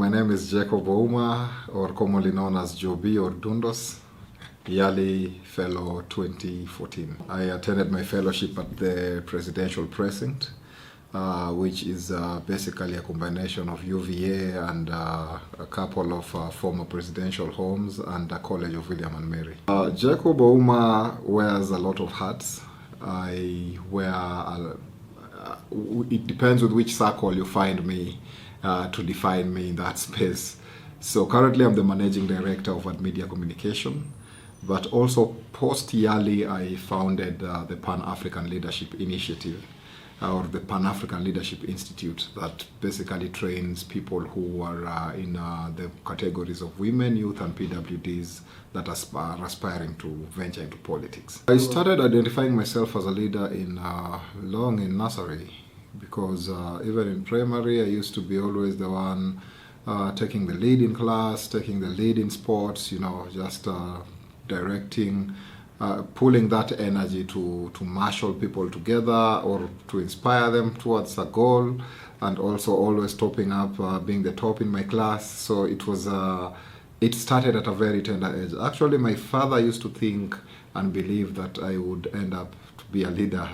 my name is Jacob Ouma, or commonly known as Joby or Dundos, YALI Fellow 2014. I attended my fellowship at the Presidential Precinct, which is basically a combination of UVA and a couple of former presidential homes and a College of William and Mary. Jacob Ouma wears a lot of hats. I wear, it depends with which circle you find me to define me in that space. So currently I'm the Managing Director of Ad Media Communication, but also post-YALI I founded the Pan-African Leadership Initiative, or the Pan-African Leadership Institute, that basically trains people who are in the categories of women, youth and PWDs that are aspiring to venture into politics. I started identifying myself as a leader in nursery, because even in primary I used to be always the one taking the lead in class, taking the lead in sports, you know, just directing, pulling that energy to marshal people together or to inspire them towards a goal, and also always topping up, being the top in my class. So it started at a very tender age. Actually, my father used to think and believe that I would end up to be a leader.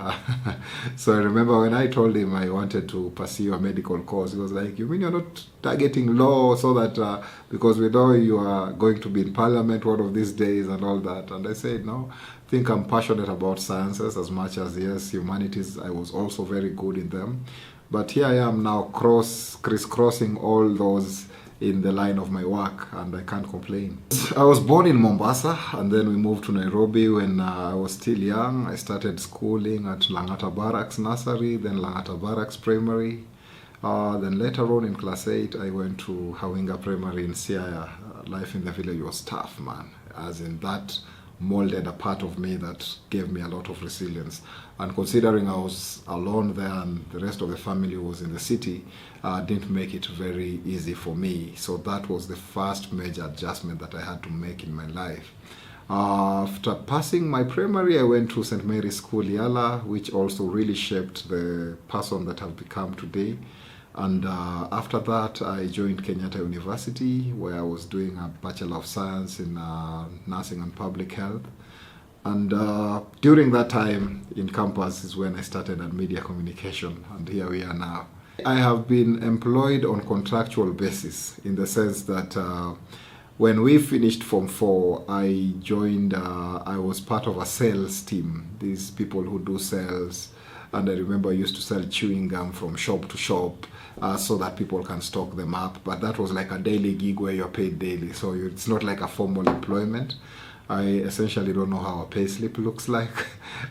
So I remember when I told him I wanted to pursue a medical course, he was like, "You mean you're not targeting law so that, because we know you are going to be in parliament one of these days and all that?" And I said, "No, I think I'm passionate about sciences as much as, yes, humanities, I was also very good in them. But here I am now crisscrossing all those in the line of my work, and I can't complain." I was born in Mombasa, and then we moved to Nairobi when I was still young. I started schooling at Langata Barracks Nursery, then Langata Barracks Primary. Then later on in class 8, I went to Hawinga Primary in Siaya. Life in the village was tough, man. As in, that molded a part of me that gave me a lot of resilience. And considering I was alone there and the rest of the family was in the city, didn't make it very easy for me. So that was the first major adjustment that I had to make in my life. After passing my primary, I went to St. Mary's School, YALA, which also really shaped the person that I've become today. And after that, I joined Kenyatta University, where I was doing a Bachelor of Science in Nursing and Public Health. And during that time in campus is when I started at Media Communication, and here we are now. I have been employed on contractual basis, in the sense that when we finished Form 4, I joined, I was part of a sales team, these people who do sales. And I remember I used to sell chewing gum from shop to shop so that people can stock them up. But that was like a daily gig where you're paid daily. So it's not like a formal employment. I essentially don't know how a pay slip looks like.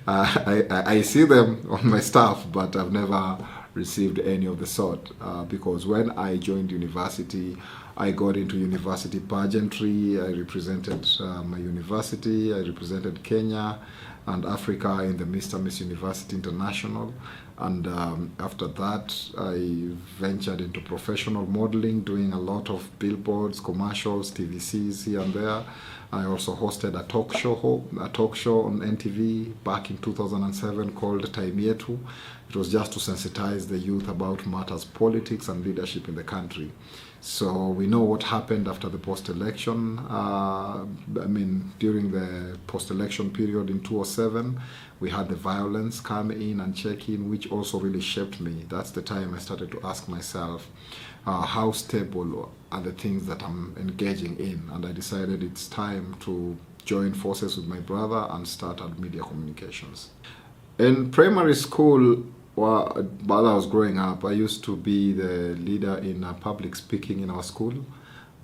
I see them on my staff, but I've never received any of the sort. Because when I joined university, I got into university pageantry. I represented my university. I represented Kenya and Africa in the Mr. Miss University International. And after that, I ventured into professional modeling, doing a lot of billboards, commercials, TVCs here and there. I also hosted a talk show on NTV back in 2007 called Time Yetu. It was just to sensitize the youth about matters, politics and leadership in the country. So we know what happened after the post-election. During the post-election period in 2007, we had the violence come in and check in, which also really shaped me. That's the time I started to ask myself, how stable are the things that I'm engaging in? And I decided it's time to join forces with my brother and start Ad Media Communications. In primary school, while I was growing up, I used to be the leader in public speaking in our school,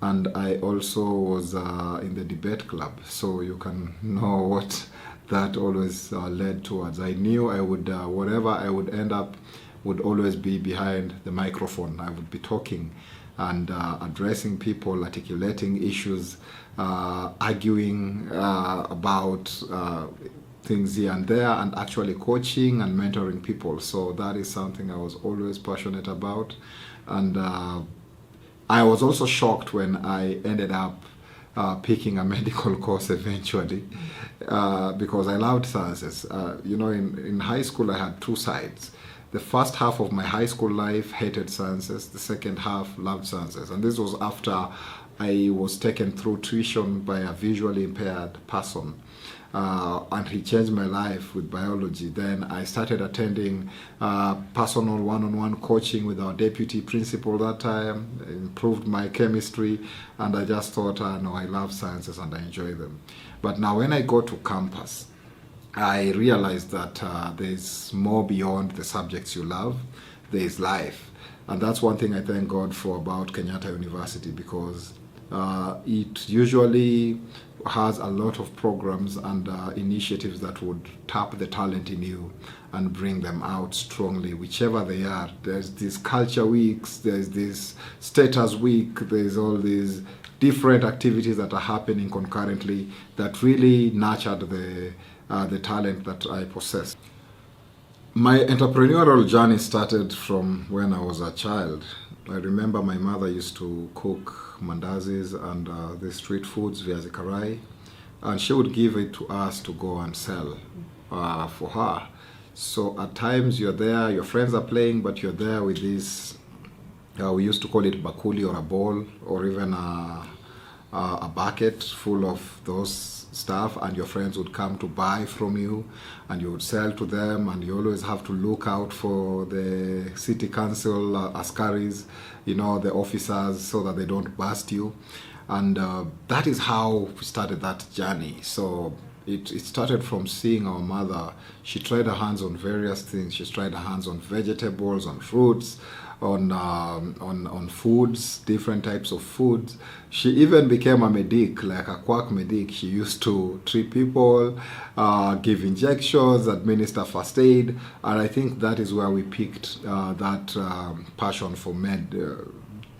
and I also was in the debate club. So you can know what that always led towards. I knew I would, whatever I would end up, would always be behind the microphone. I would be talking and addressing people, articulating issues, arguing about things here and there, and actually coaching and mentoring people. So that is something I was always passionate about. And I was also shocked when I ended up picking a medical course eventually, because I loved sciences. In high school I had two sides. the first half of my high school life hated sciences, the second half loved sciences. And this was after I was taken through tuition by a visually impaired person. And he changed my life with biology. Then I started attending personal one-on-one coaching with our deputy principal that time, improved my chemistry, and I just thought, no, I love sciences and I enjoy them. But now when I go to campus, I realized that there's more beyond the subjects you love. There's life. And that's one thing I thank God for about Kenyatta University, because it usually has a lot of programs and initiatives that would tap the talent in you and bring them out strongly, whichever they are. There's these culture weeks, there's this status week, there's all these different activities that are happening concurrently that really nurtured the talent that I possess. My entrepreneurial journey started from when I was a child. I remember my mother used to cook mandazis and the street foods, viazi karai, and she would give it to us to go and sell for her. So at times you're there, your friends are playing, but you're there with this, we used to call it bakuli or a bowl, or even a bucket full of those stuff, and your friends would come to buy from you and you would sell to them, and you always have to look out for the city council askaris, the officers, so that they don't bust you. And that is how we started that journey. So it started from seeing our mother. She tried her hands on various things. She tried her hands on vegetables, on fruits, on foods, different types of foods. She even became a medic, like a quack medic. She used to treat people, give injections, administer first aid, and I think that is where we picked that passion for med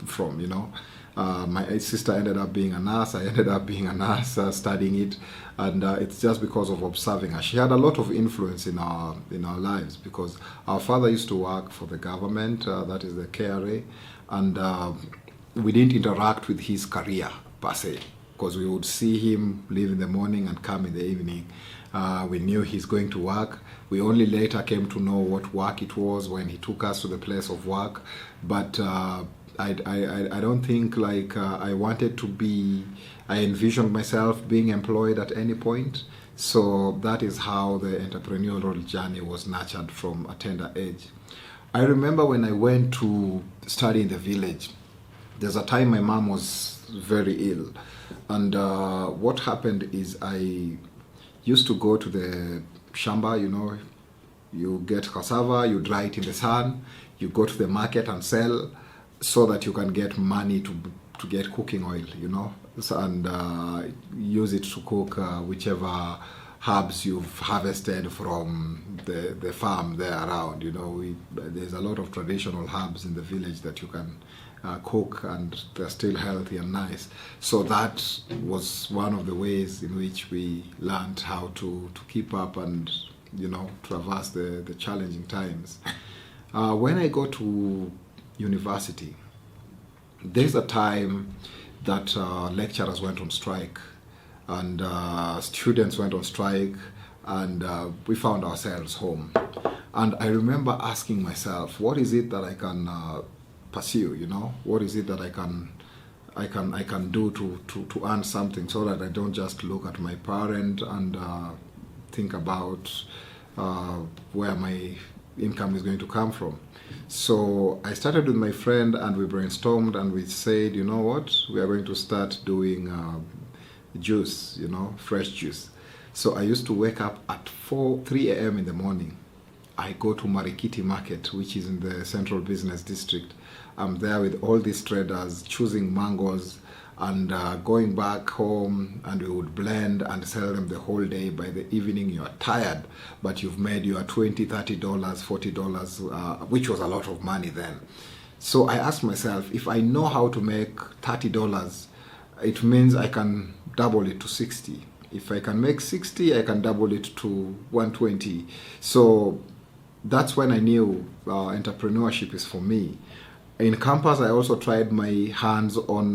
from. My sister ended up being a nurse. I ended up being a nurse, studying it, and it's just because of observing her. She had a lot of influence in our lives, because our father used to work for the government, that is the KRA, and we didn't interact with his career per se, because we would see him leave in the morning and come in the evening. We knew he's going to work. We only later came to know what work it was when he took us to the place of work, but I don't think I wanted to be, I envisioned myself being employed at any point. So that is how the entrepreneurial journey was nurtured from a tender age. I remember when I went to study in the village, there's a time my mom was very ill. And what happened is I used to go to the shamba, you get cassava, you dry it in the sun, you go to the market and sell, so that you can get money to get cooking oil, and use it to cook whichever herbs you've harvested from the farm there around. There's a lot of traditional herbs in the village that you can cook, and they're still healthy and nice. So that was one of the ways in which we learned how to keep up and traverse the challenging times. When I go to university, there's a time that lecturers went on strike, and students went on strike, and we found ourselves home. And I remember asking myself, what is it that I can pursue? What is it that I can do to earn something, so that I don't just look at my parent and think about where my income is going to come from. So I started with my friend, and we brainstormed, and we said, you know what, we are going to start doing juice, fresh juice. So I used to wake up at 3 a.m. in the morning. I go to Marikiti Market, which is in the Central Business District. I'm there with all these traders, choosing mangoes, and going back home, and we would blend and sell them the whole day. By the evening, you're tired, but you've made your $20, $30, $40, which was a lot of money then. So I asked myself, if I know how to make $30, it means I can double it to 60. If I can make 60, I can double it to 120. So that's when I knew entrepreneurship is for me. In campus, I also tried my hands on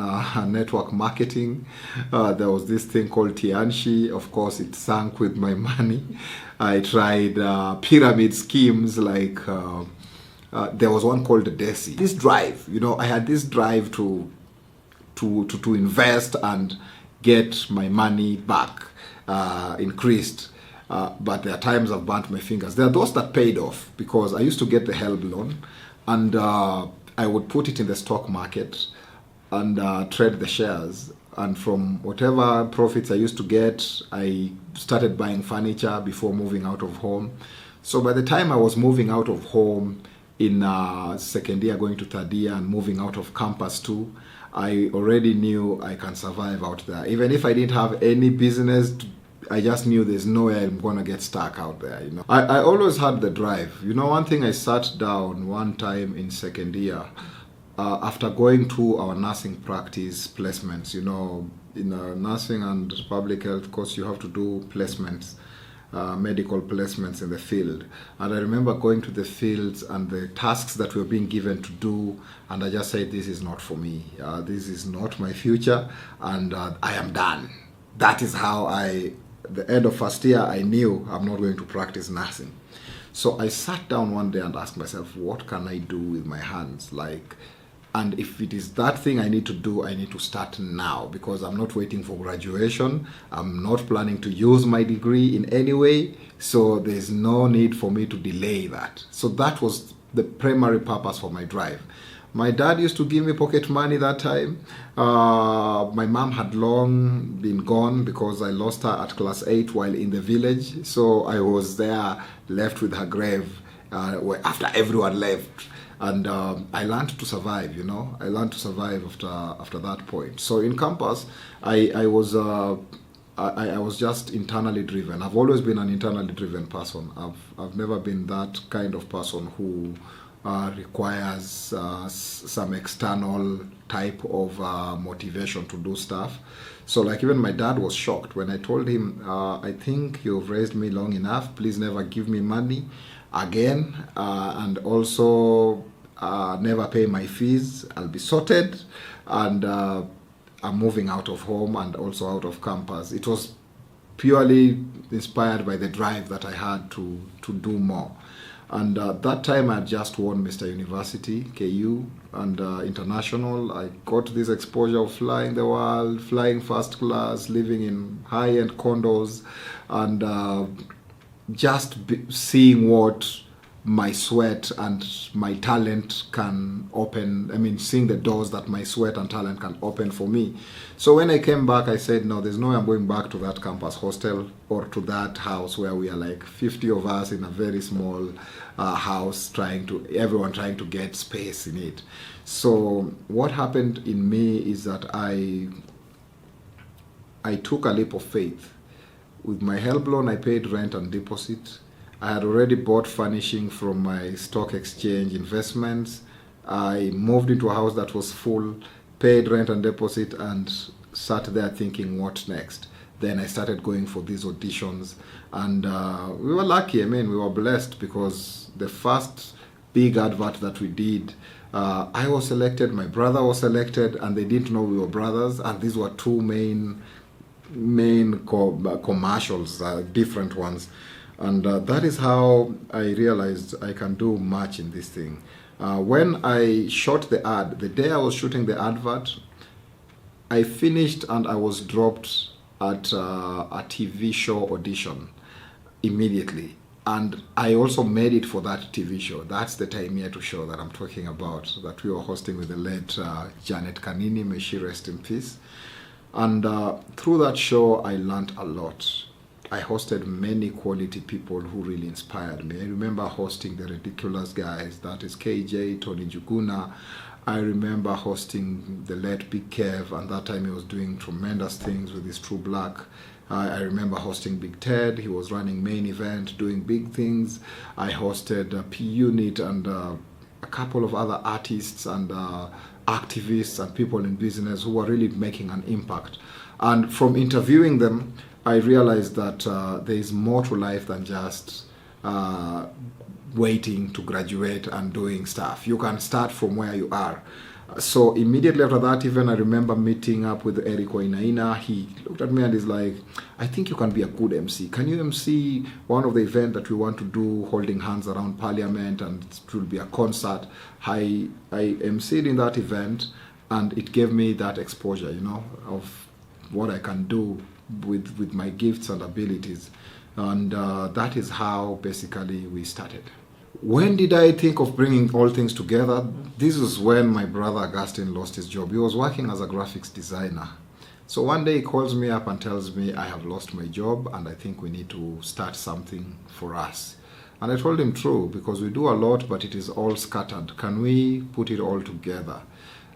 network marketing. There was this thing called Tianshi. Of course, it sank with my money. I tried pyramid schemes like there was one called the Desi. This drive, I had this drive to invest and get my money back, increased. But there are times I've burnt my fingers. There are those that paid off because I used to get the HELB loan, and I would put it in the stock market and trade the shares. And from whatever profits I used to get, I started buying furniture before moving out of home. So by the time I was moving out of home in second year, going to third year, and moving out of campus too, I already knew I can survive out there. Even if I didn't have any business, I just knew there's no way I'm going to get stuck out there, I always had the drive. One thing, I sat down one time in second year, after going to our nursing practice placements, in nursing and public health course, you have to do placements, medical placements in the field. And I remember going to the fields and the tasks that were being given to do, and I just said, this is not for me. This is not my future, and I am done. That is how the end of first year, I knew I'm not going to practice nursing. So I sat down one day and asked myself, what can I do with my hands? And if it is that thing I need to do, I need to start now, because I'm not waiting for graduation. I'm not planning to use my degree in any way. So there's no need for me to delay that. So that was the primary purpose for my drive. My dad used to give me pocket money that time. My mom had long been gone because I lost her at class 8 while in the village. So I was there, left with her grave after everyone left. And I learned to survive, I learned to survive after that point. So in campus, I was just internally driven. I've always been an internally driven person. I've never been that kind of person who requires some external type of motivation to do stuff. So even my dad was shocked when I told him, I think you've raised me long enough, please never give me money again, and also never pay my fees. I'll be sorted, and I'm moving out of home and also out of campus. It was purely inspired by the drive that I had to do more. And that time I had just won Mr. University, KU, and international. I got this exposure of flying the world, flying first class, living in high-end condos, and just seeing what my sweat and my talent can open. Seeing the doors that my sweat and talent can open for me. So when I came back, I said, no, there's no way I'm going back to that campus hostel or to that house where we are 50 of us in a very small house, everyone trying to get space in it. So what happened in me is that I took a leap of faith. With my HELB loan, I paid rent and deposit. I had already bought furnishing from my stock exchange investments. I moved into a house that was full, paid rent and deposit, and sat there thinking, what next? Then I started going for these auditions, and we were lucky. We were blessed, because the first big advert that we did, I was selected, my brother was selected, and they didn't know we were brothers, and these were two main commercials, different ones. And that is how I realized I can do much in this thing. When I shot the ad, the day I was shooting the advert, I finished and I was dropped at a TV show audition immediately. And I also made it for that TV show. That's the Time Here to show that I'm talking about, that we were hosting with the late Janet Kanini, may she rest in peace. And through that show, I learned a lot. I hosted many quality people who really inspired me. I remember hosting the ridiculous guys, that is KJ, Tony Juguna. I remember hosting the late Big Kev, and that time he was doing tremendous things with his True Black. I remember hosting Big Ted. He was running Main Event, doing big things. I hosted P Unit and a couple of other artists and activists and people in business who were really making an impact. And from interviewing them, I realized that there is more to life than just waiting to graduate and doing stuff. You can start from where you are. So immediately after that, even I remember meeting up with Eric Wainaina. He looked at me and he's like, I think you can be a good MC. Can you MC one of the events that we want to do, holding hands around Parliament, and it will be a concert? I MC'd in that event, and it gave me that exposure, you know, of what I can do with my gifts and abilities. And that is how basically we started. When did I think of bringing all things together? This was when my brother Augustine lost his job. He was working as a graphics designer. So one day he calls me up and tells me, I have lost my job and I think we need to start something for us. And I told him true, because we do a lot, but it is all scattered. Can we put it all together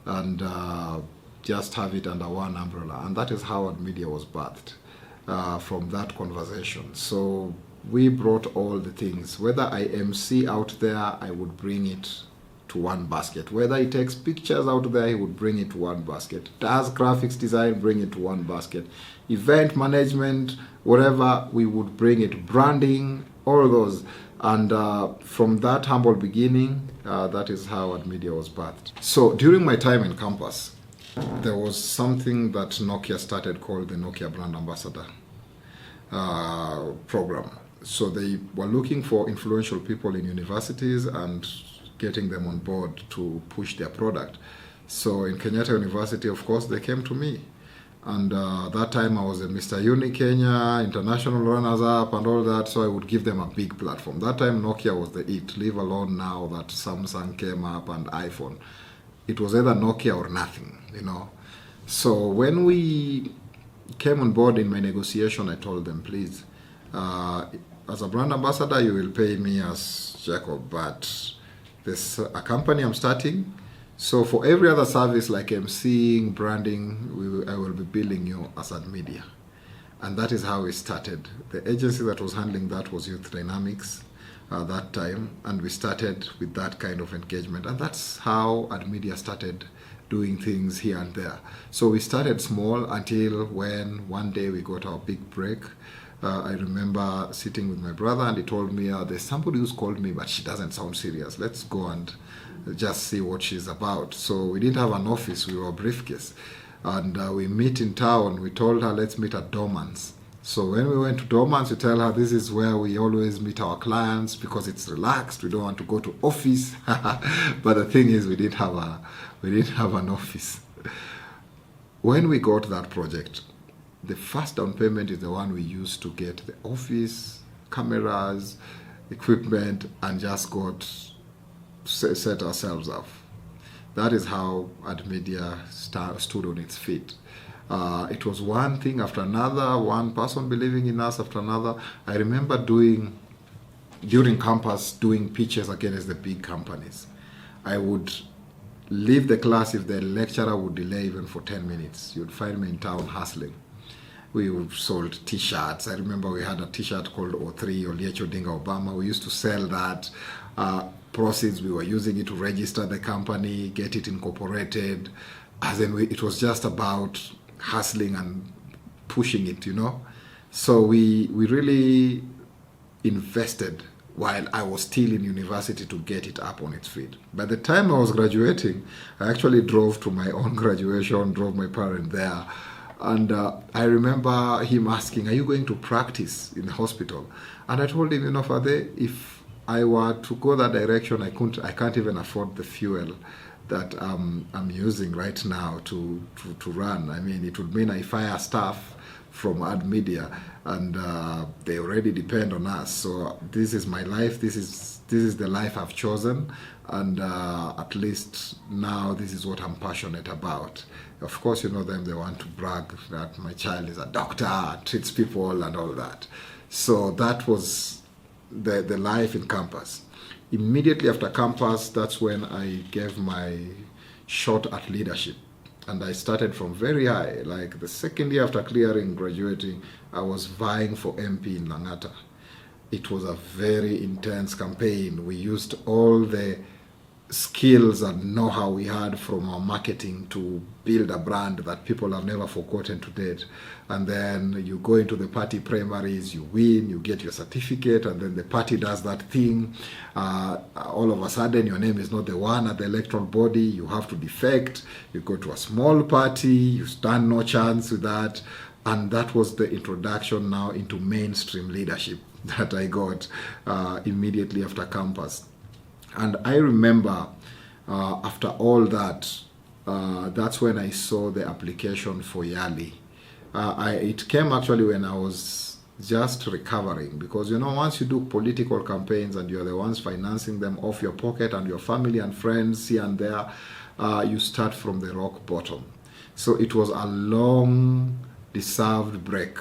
and just have it under one umbrella? And that is how Ad Media was birthed from that conversation. So we brought all the things. Whether I MC out there, I would bring it to one basket. Whether he takes pictures out there, he would bring it to one basket. Does graphics design, bring it to one basket. Event management, whatever, we would bring it. Branding, all those. And from that humble beginning, that is how Ad Media was birthed. So during my time in campus, there was something that Nokia started called the Nokia Brand Ambassador program. So they were looking for influential people in universities and getting them on board to push their product. So in Kenyatta University, of course, they came to me. And that time I was a Mr. Uni Kenya, international runners-up and all that, so I would give them a big platform. That time Nokia was the it, leave alone now that Samsung came up and iPhone. It was either Nokia or nothing, you know. So when we came on board in my negotiation, I told them, please, as a brand ambassador, you will pay me as Jacob, but there's a company I'm starting. So for every other service like emceeing, branding, I will be billing you as Ad Media. And that is how we started. The agency that was handling that was Youth Dynamics that time, and we started with that kind of engagement. And that's how Ad Media started doing things here and there. So we started small until when one day we got our big break. I remember sitting with my brother and he told me, there's somebody who's called me, but she doesn't sound serious. Let's go and just see what she's about. So we didn't have an office, we were a briefcase. And we meet in town. We told her, let's meet at Dormans. So when we went to Dormans, we tell her this is where we always meet our clients because it's relaxed. We don't want to go to office. But the thing is, we didn't have an office. When we got that project, the first down payment is the one we used to get the office, cameras, equipment, and just set ourselves up. That is how Ad Media stood on its feet. It was one thing after another, one person believing in us after another. I remember during campus, doing pitches against the big companies. I would leave the class if the lecturer would delay even for 10 minutes. You'd find me in town hustling. We sold t-shirts. I remember we had a t-shirt called O3, Oliecho Dinga Obama. We used to sell that. Proceeds, we were using it to register the company, get it incorporated. As in, it was just about hustling and pushing it, you know. So we really invested while I was still in university to get it up on its feet. By the time I was graduating, I actually drove to my own graduation, drove my parents there. And I remember him asking, are you going to practice in the hospital? And I told him, you know, Father, if I were to go that direction, I can't even afford the fuel that I'm using right now to run. I mean, it would mean I fire staff from Ad Media, and they already depend on us. So this is my life. This is the life I've chosen, and at least now this is what I'm passionate about. Of course, you know them, they want to brag that my child is a doctor, treats people and all that. So that was the life in campus. Immediately after campus, that's when I gave my shot at leadership. And I started from very high. Like the second year after graduating, I was vying for MP in Langata. It was a very intense campaign. We used all the skills and know-how we had from our marketing to build a brand that people have never forgotten to date. And then you go into the party primaries, you win, you get your certificate, and then the party does that thing. All of a sudden, your name is not the one at the electoral body. You have to defect. You go to a small party. You stand no chance with that. And that was the introduction now into mainstream leadership that I got immediately after campus. And I remember after all that, that's when I saw the application for YALI. It came actually when I was just recovering, because once you do political campaigns and you're the ones financing them off your pocket and your family and friends here and there, you start from the rock bottom. So it was a long deserved break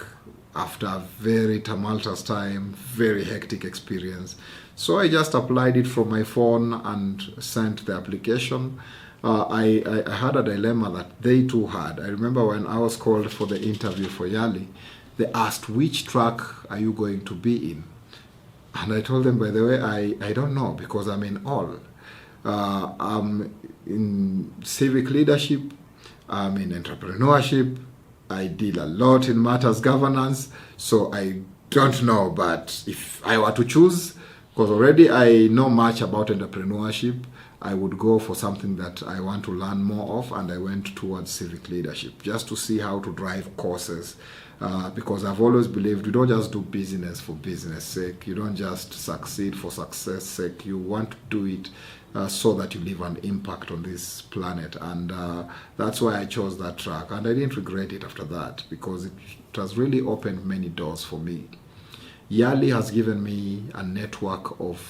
after a very tumultuous time, very hectic experience. So I just applied it from my phone and sent the application. I had a dilemma that they too had. I remember when I was called for the interview for YALI, they asked, which track are you going to be in? And I told them, by the way, I don't know, because I'm in all. I'm in civic leadership, I'm in entrepreneurship, I deal a lot in matters governance, so I don't know. But if I were to choose, because already I know much about entrepreneurship, I would go for something that I want to learn more of, and I went towards civic leadership just to see how to drive courses. Because I've always believed you don't just do business for business sake. You don't just succeed for success sake. You want to do it so that you leave an impact on this planet. And that's why I chose that track. And I didn't regret it after that, because it has really opened many doors for me. YALI has given me a network of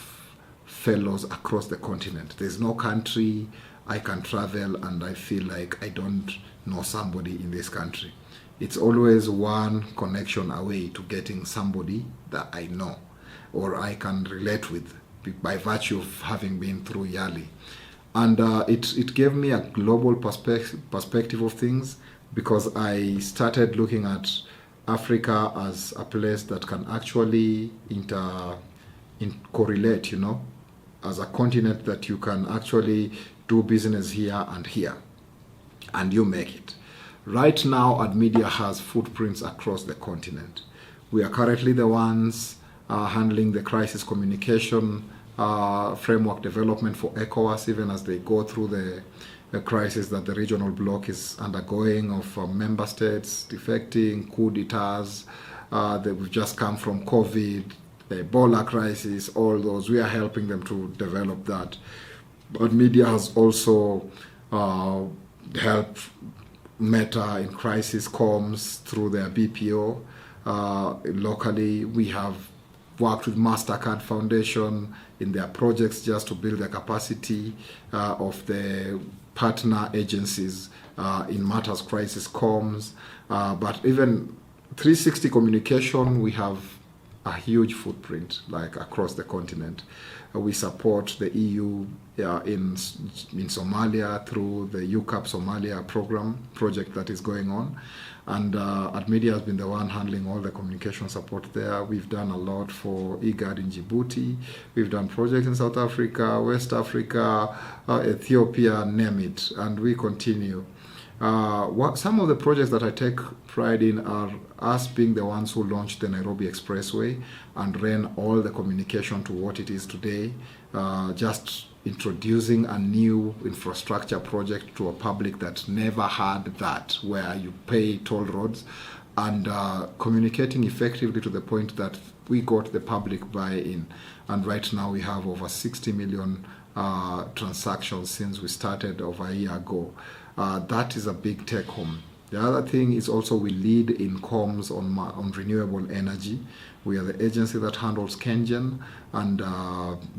fellows across the continent. There's no country I can travel and I feel like I don't know somebody in this country. It's always one connection away to getting somebody that I know or I can relate with by virtue of having been through YALI. And it gave me a global perspective of things, because I started looking at Africa as a place that can actually correlate, as a continent that you can actually do business here, and you make it. Right now, AdMedia has footprints across the continent. We are currently the ones handling the crisis communication framework development for ECOWAS, even as they go through the crisis that the regional bloc is undergoing of member states defecting, coup d'etats, that we've just come from COVID, the Ebola crisis, all those. We are helping them to develop that. But media has also helped Meta in crisis comms through their BPO. Locally, we have worked with MasterCard Foundation in their projects just to build the capacity of the partner agencies in matters crisis comms. But even 360 communication, we have a huge footprint like across the continent. We support the EU in Somalia through the UCAP Somalia project that is going on. And AdMedia has been the one handling all the communication support there. We've done a lot for IGAD in Djibouti. We've done projects in South Africa, West Africa, Ethiopia, name it. And we continue. Some of the projects that I take pride in are us being the ones who launched the Nairobi Expressway and ran all the communication to what it is today, just introducing a new infrastructure project to a public that never had that, where you pay toll roads, and communicating effectively to the point that we got the public buy-in. And right now we have over 60 million transactions since we started over a year ago. That is a big take home. The other thing is also we lead in comms on renewable energy. We are the agency that handles KenGen, and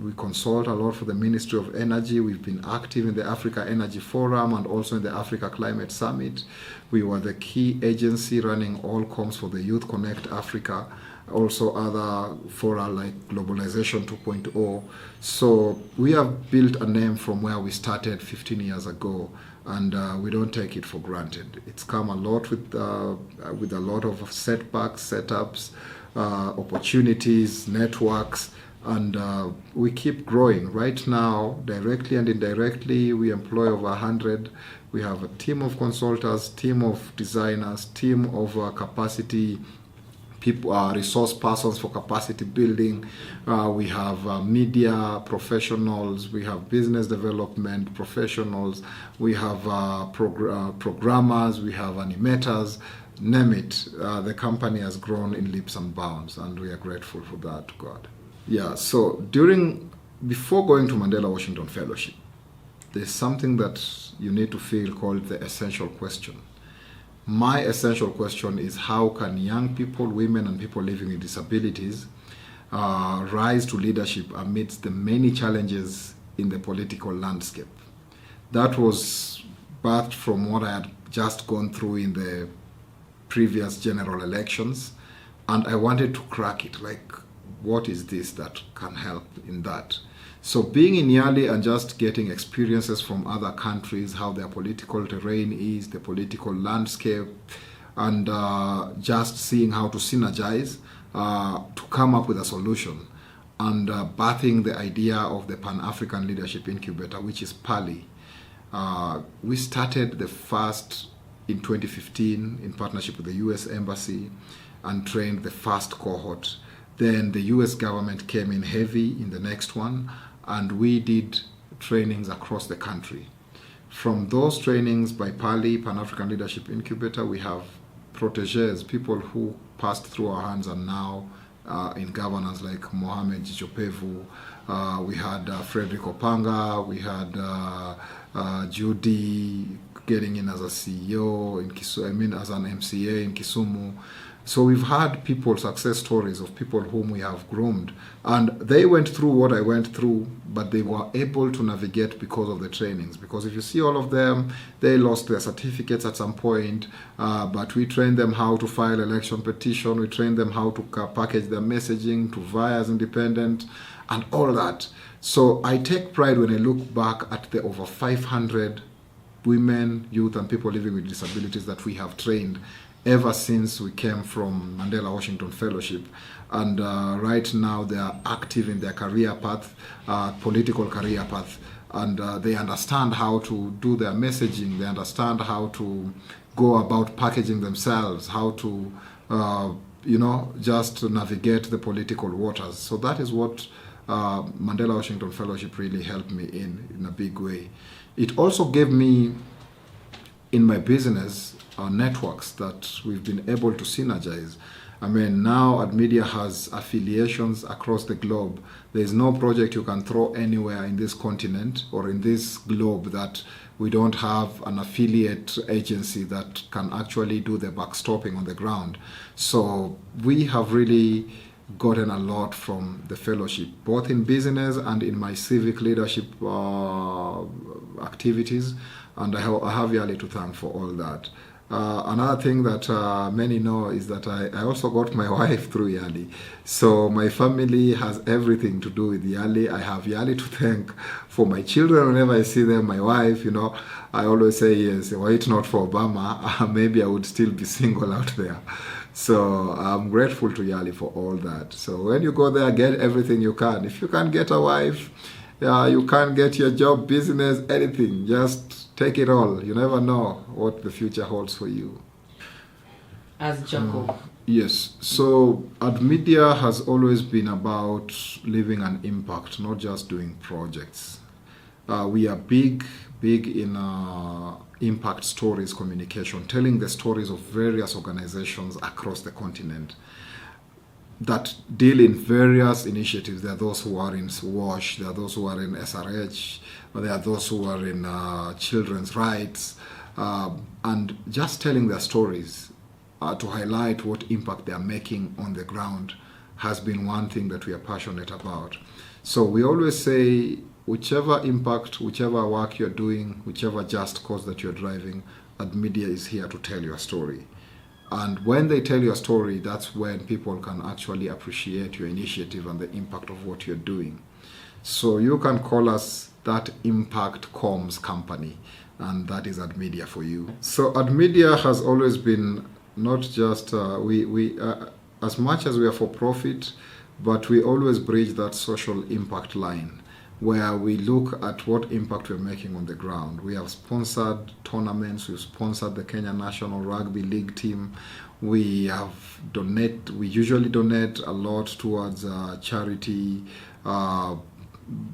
we consult a lot for the Ministry of Energy. We've been active in the Africa Energy Forum and also in the Africa Climate Summit. We were the key agency running all comms for the Youth Connect Africa, also other fora like Globalization 2.0. So we have built a name from where we started 15 years ago, and we don't take it for granted. It's come a lot with a lot of setbacks, setups, opportunities, networks, And we keep growing. Right now, directly and indirectly, we employ over 100. We have a team of consultants, team of designers, team of capacity people, resource persons for capacity building. We have media professionals. We have business development professionals. We have programmers. We have animators. Name it. The company has grown in leaps and bounds, and we are grateful for that to God. Yeah, so before going to Mandela Washington Fellowship, there's something that you need to feel called the essential question. My essential question is, how can young people, women, and people living with disabilities rise to leadership amidst the many challenges in the political landscape? That was birthed from what I had just gone through in the previous general elections, and I wanted to crack it, like, what is this that can help in that? So being in YALI and just getting experiences from other countries, how their political terrain is, the political landscape, and just seeing how to synergize to come up with a solution, and birthing the idea of the Pan-African Leadership Incubator, which is PALI. We started the first in 2015 in partnership with the US Embassy and trained the first cohort. Then the US government came in heavy in the next one, and we did trainings across the country. From those trainings by PALI, Pan-African Leadership Incubator, we have proteges, people who passed through our hands and now in governance, like Mohamed Jijopevu. We had Frederick Opanga. We had Judy getting in as a CEO in Kisumu, as an MCA in Kisumu. So we've had people, success stories of people whom we have groomed, and they went through what I went through, but they were able to navigate because of the trainings. Because if you see all of them, they lost their certificates at some point, but we trained them how to file election petition, we trained them how to package their messaging, to vie as independent, and all that. So I take pride when I look back at the over 500 women, youth, and people living with disabilities that we have trained ever since we came from Mandela Washington Fellowship. And right now they are active in their career path, political career path, and they understand how to do their messaging, they understand how to go about packaging themselves, how to, just navigate the political waters. So that is what Mandela Washington Fellowship really helped me in a big way. It also gave me, in my business, networks that we've been able to synergize. I mean, now AdMedia has affiliations across the globe. There's no project you can throw anywhere in this continent or in this globe that we don't have an affiliate agency that can actually do the backstopping on the ground. So we have really gotten a lot from the fellowship, both in business and in my civic leadership activities, and I have YALI to thank for all that. Another thing that many know is that I also got my wife through YALI. So my family has everything to do with YALI. I have YALI to thank for my children. Whenever I see them, my wife, I always say, yes, were it not for Obama, maybe I would still be single out there. So I'm grateful to YALI for all that. So when you go there, get everything you can. If you can't get a wife, you can't get your job, business, anything, just take it all. You never know what the future holds for you. As Jacob. Yes. So AdMedia has always been about leaving an impact, not just doing projects. We are big in impact stories communication, telling the stories of various organizations across the continent that deal in various initiatives. There are those who are in WASH, there are those who are in SRH, there are those who are in children's rights, and just telling their stories to highlight what impact they are making on the ground has been one thing that we are passionate about. So we always say, whichever impact, whichever work you're doing, whichever just cause that you're driving, AdMedia is here to tell your story. And when they tell your story, that's when people can actually appreciate your initiative and the impact of what you're doing. So you can call us that Impact Comms company, and that is AdMedia for you. So AdMedia has always been not just, as much as we are for profit, but we always bridge that social impact line where we look at what impact we're making on the ground. We have sponsored tournaments, we've sponsored the Kenya National Rugby League team. We usually donate a lot towards charity,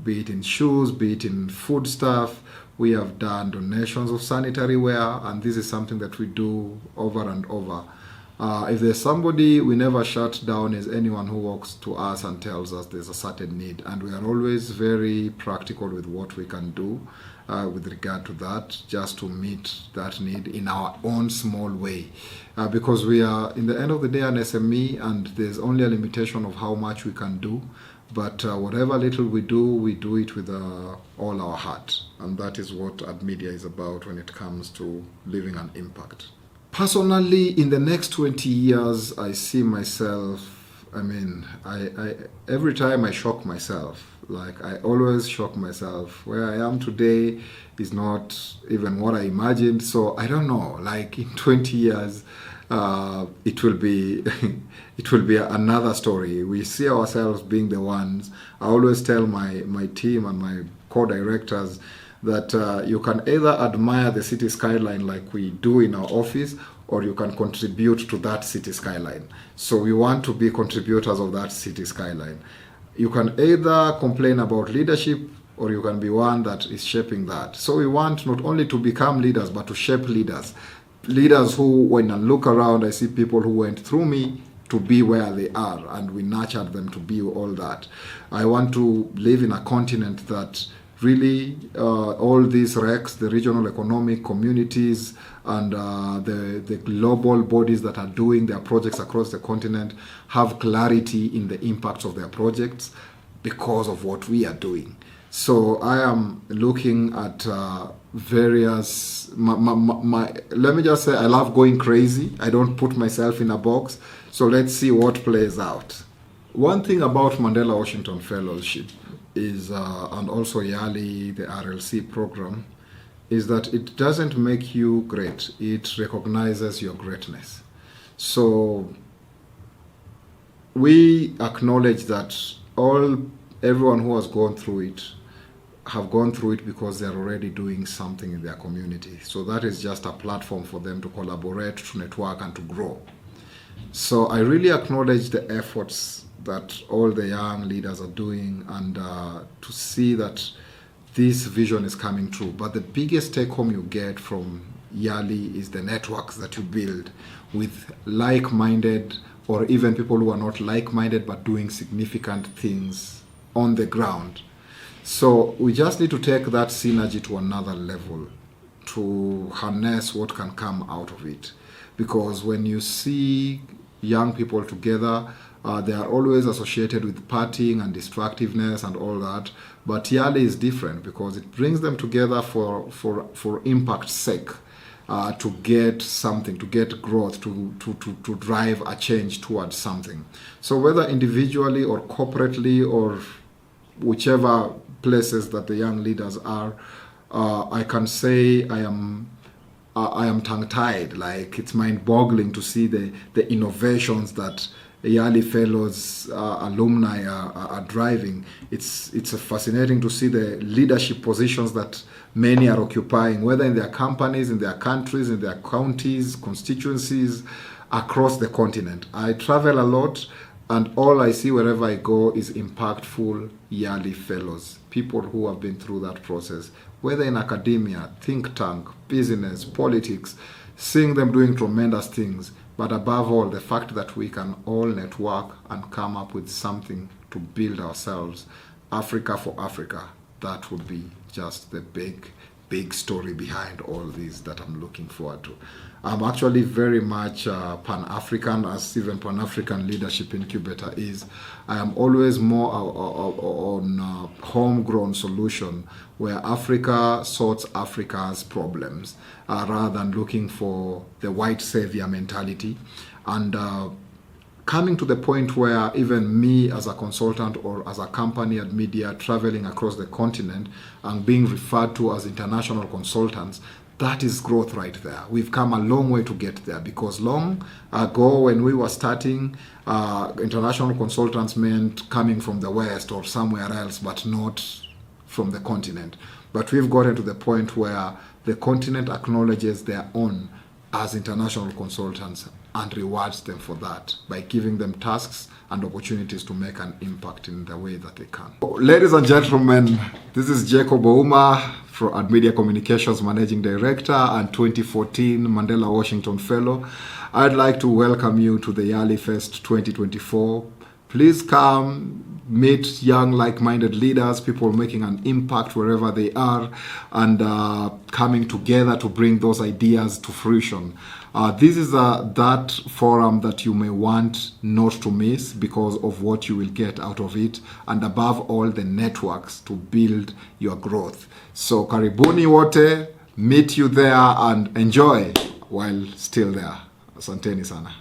be it in shoes, be it in food stuff. We have done donations of sanitary ware, and this is something that we do over and over. If there's somebody we never shut down is anyone who walks to us and tells us there's a certain need, and we are always very practical with what we can do with regard to that, just to meet that need in our own small way, because we are, in the end of the day, an SME, and there's only a limitation of how much we can do. But whatever little we do it with all our heart, and that is what AdMedia is about when it comes to leaving an impact. Personally, in the next 20 years, I see myself, I every time I shock myself. Like, I always shock myself. Where I am today is not even what I imagined. So I don't know, like in 20 years, it will be it will be another story. We see ourselves being the ones. I always tell my team and my co-directors that you can either admire the city skyline like we do in our office, or you can contribute to that city skyline. So we want to be contributors of that city skyline. You can either complain about leadership, or you can be one that is shaping that. So we want not only to become leaders, but to shape leaders. Leaders who, when I look around, I see people who went through me to be where they are, and we nurtured them to be all that. I want to live in a continent that really all these RECs, the regional economic communities, and the global bodies that are doing their projects across the continent have clarity in the impacts of their projects because of what we are doing. So I am looking at various, let me just say, I love going crazy. I don't put myself in a box. So let's see what plays out. One thing about Mandela Washington Fellowship is, and also YALI, the RLC program, is that it doesn't make you great. It recognizes your greatness. So we acknowledge that everyone who has gone through it have gone through it because they're already doing something in their community. So that is just a platform for them to collaborate, to network, and to grow. So I really acknowledge the efforts that all the young leaders are doing, and to see that this vision is coming true. But the biggest take home you get from YALI is the networks that you build with like-minded, or even people who are not like-minded but doing significant things on the ground. So we just need to take that synergy to another level to harness what can come out of it. Because when you see young people together, they are always associated with partying and distractiveness and all that. But YALI is different because it brings them together for impact's sake, to get something, to get growth, to drive a change towards something. So whether individually or corporately or whichever places that the young leaders are, I can say I am tongue-tied. Like, it's mind-boggling to see the innovations that YALI Fellows, alumni are driving. It's fascinating to see the leadership positions that many are occupying, whether in their companies, in their countries, in their counties, constituencies, across the continent. I travel a lot, and all I see wherever I go is impactful YALI Fellows, people who have been through that process, whether in academia, think tank, business, politics, seeing them doing tremendous things. But above all, the fact that we can all network and come up with something to build ourselves, Africa for Africa, that would be just the big story behind all these that I'm looking forward to. I'm actually very much Pan-African, as even Pan-African Leadership Incubator is. I am always more on homegrown solution, where Africa sorts Africa's problems rather than looking for the white savior mentality. And coming to the point where even me as a consultant or as a company AdMedia traveling across the continent and being referred to as international consultants, That is growth right there. We've come a long way to get there, because long ago when we were starting, international consultants meant coming from the West or somewhere else, but not from the continent. But we've gotten to the point where the continent acknowledges their own as international consultants and rewards them for that by giving them tasks and opportunities to make an impact in the way that they can. Ladies and gentlemen, this is Jacob Ouma, at Media Communications Managing Director and 2014 Mandela Washington Fellow. I'd like to welcome you to the YALI Fest 2024. Please come meet young like-minded leaders, people making an impact wherever they are, and coming together to bring those ideas to fruition. This is that forum that you may want not to miss because of what you will get out of it, and above all, the networks to build your growth. So karibuni wote, meet you there and enjoy while still there. Asanteni sana.